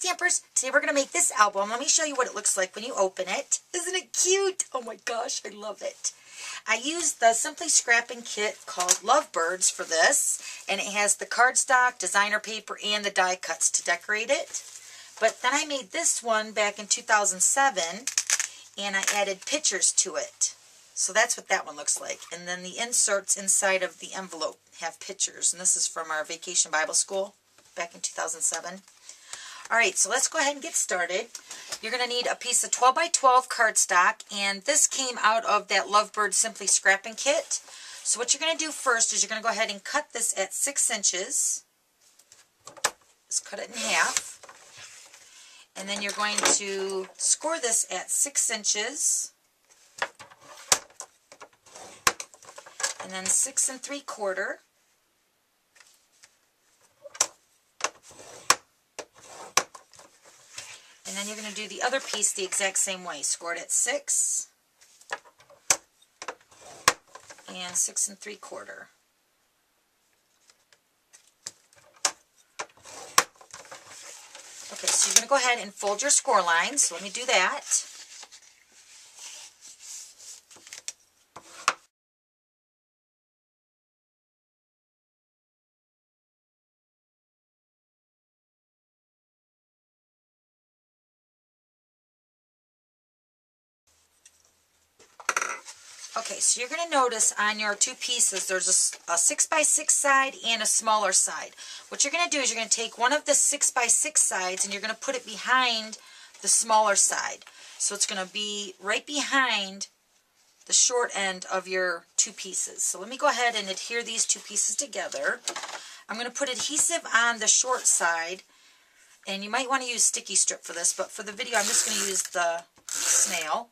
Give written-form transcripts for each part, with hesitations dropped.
campers, today we're going to make this album. Let me show you what it looks like when you open it. Isn't it cute? Oh my gosh, I love it. I used the Simply Scrapping kit called Lovebirds for this, and it has the cardstock, designer paper, and the die cuts to decorate it. But then I made this one back in 2007, and I added pictures to it. So that's what that one looks like. And then the inserts inside of the envelope have pictures, and this is from our Vacation Bible School back in 2007. Alright, so let's go ahead and get started. You're going to need a piece of 12 by 12 cardstock, and this came out of that Lovebird Simply Scrapping kit. So what you're going to do first is you're going to go ahead and cut this at 6 inches. Just cut it in half. And then you're going to score this at 6 inches. And then 6 3/4. And then you're going to do the other piece the exact same way. Score it at 6 and 6 3/4. Okay, so you're going to go ahead and fold your score lines. So let me do that. Okay, so you're going to notice on your two pieces there's a 6 by 6 side and a smaller side. What you're going to do is you're going to take one of the 6 by 6 sides and you're going to put it behind the smaller side. So it's going to be right behind the short end of your two pieces. So let me go ahead and adhere these two pieces together. I'm going to put adhesive on the short side, and you might want to use sticky strip for this, but for the video I'm just going to use the snail.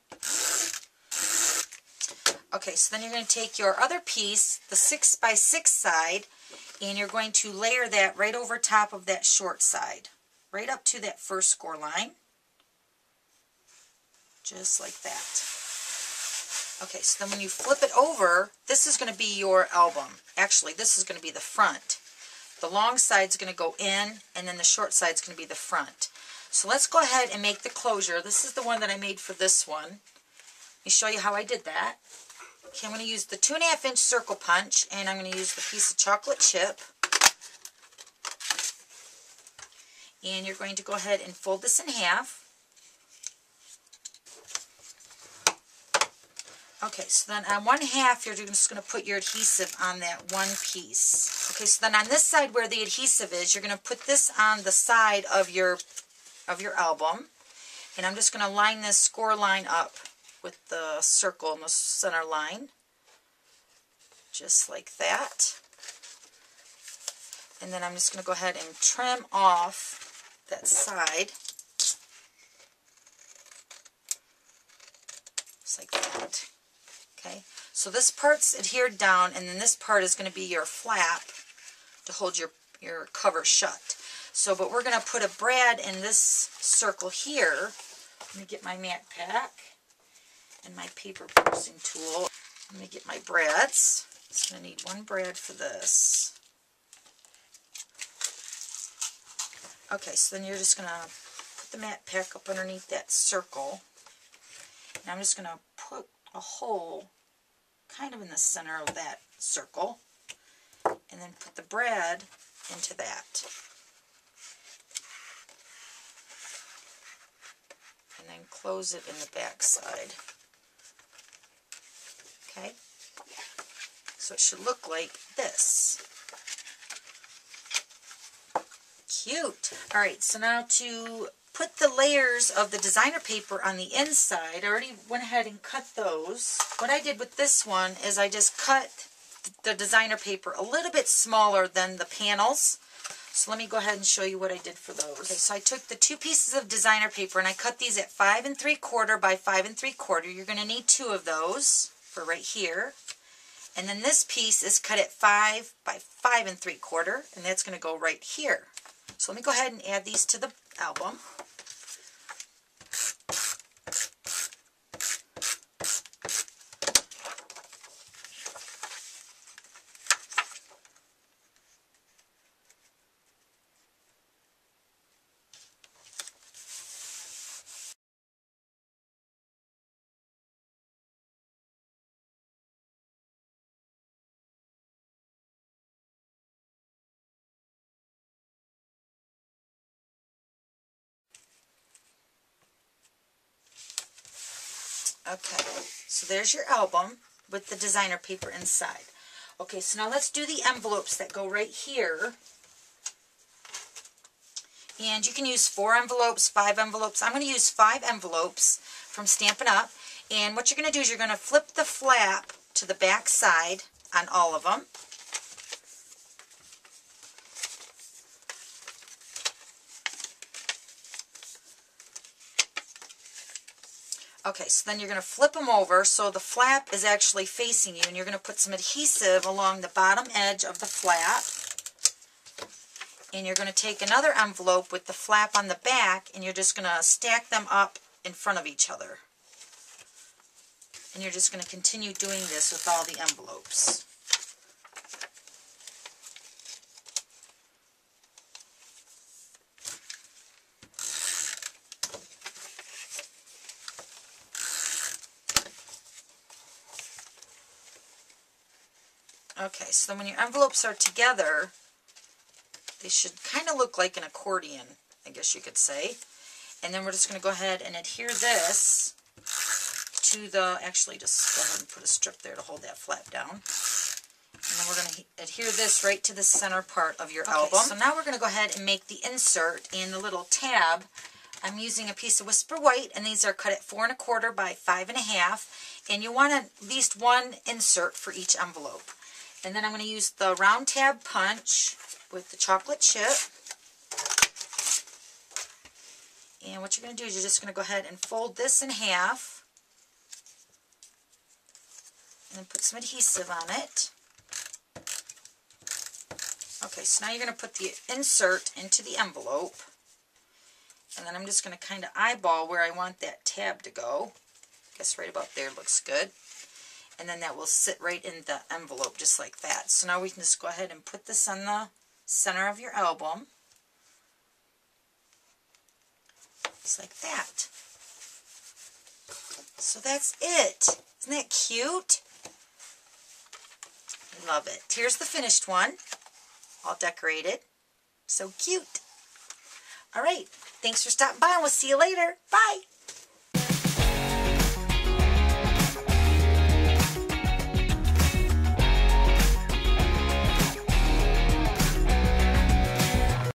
Okay, so then you're going to take your other piece, the 6 by 6 side, and you're going to layer that right over top of that short side, right up to that first score line, just like that. Okay, so then when you flip it over, this is going to be your album. Actually, this is going to be the front. The long side's going to go in, and then the short side's going to be the front. So let's go ahead and make the closure. This is the one that I made for this one. Let me show you how I did that. Okay, I'm going to use the 2.5 inch circle punch, and I'm going to use the piece of chocolate chip. And you're going to go ahead and fold this in half. Okay, so then on one half, you're just going to put your adhesive on that one piece. Okay, so then on this side where the adhesive is, you're going to put this on the side of your album. And I'm just going to line this score line up with the circle in the center line, just like that. And then I'm just going to go ahead and trim off that side, just like that. Okay, so this part's adhered down, and then this part is going to be your flap to hold your cover shut. So, but we're going to put a brad in this circle here. Let me get my mat pack and my paper pursing tool. Let me get my brads. So I'm going to need one brad for this. Okay, so then you're just going to put the mat pack up underneath that circle. And I'm just going to put a hole kind of in the center of that circle. And then put the brad into that. And then close it in the back side. Okay, so it should look like this. Cute. Alright, so now to put the layers of the designer paper on the inside, I already went ahead and cut those. What I did with this one is I just cut the designer paper a little bit smaller than the panels. So let me go ahead and show you what I did for those. Okay, so I took the two pieces of designer paper and I cut these at 5 3/4 by 5 3/4. You're going to need 2 of those for right here. And then this piece is cut at 5 by 5 3/4, and that's going to go right here. So let me go ahead and add these to the album. Okay, so there's your album with the designer paper inside. Okay, so now let's do the envelopes that go right here. And you can use 4 envelopes, 5 envelopes. I'm going to use 5 envelopes from Stampin' Up. And what you're going to do is you're going to flip the flap to the back side on all of them. Okay, so then you're going to flip them over so the flap is actually facing you, and you're going to put some adhesive along the bottom edge of the flap. And you're going to take another envelope with the flap on the back, and you're just going to stack them up in front of each other. And you're just going to continue doing this with all the envelopes. Okay, so then when your envelopes are together, they should kind of look like an accordion, I guess you could say. And then we're just going to go ahead and adhere this to the, actually just go ahead and put a strip there to hold that flap down. And then we're going to adhere this right to the center part of your album. So now we're going to go ahead and make the insert and the little tab. I'm using a piece of Whisper White, and these are cut at 4 1/4 by 5 1/2. And you want at least 1 insert for each envelope. And then I'm going to use the round tab punch with the chocolate chip. And what you're going to do is you're just going to go ahead and fold this in half. And then put some adhesive on it. Okay, so now you're going to put the insert into the envelope. And then I'm just going to kind of eyeball where I want that tab to go. I guess right about there looks good. And then that will sit right in the envelope just like that. So now we can just go ahead and put this on the center of your album. Just like that. So that's it. Isn't that cute? I love it. Here's the finished one. All decorated. So cute. Alright, thanks for stopping by, and we'll see you later. Bye!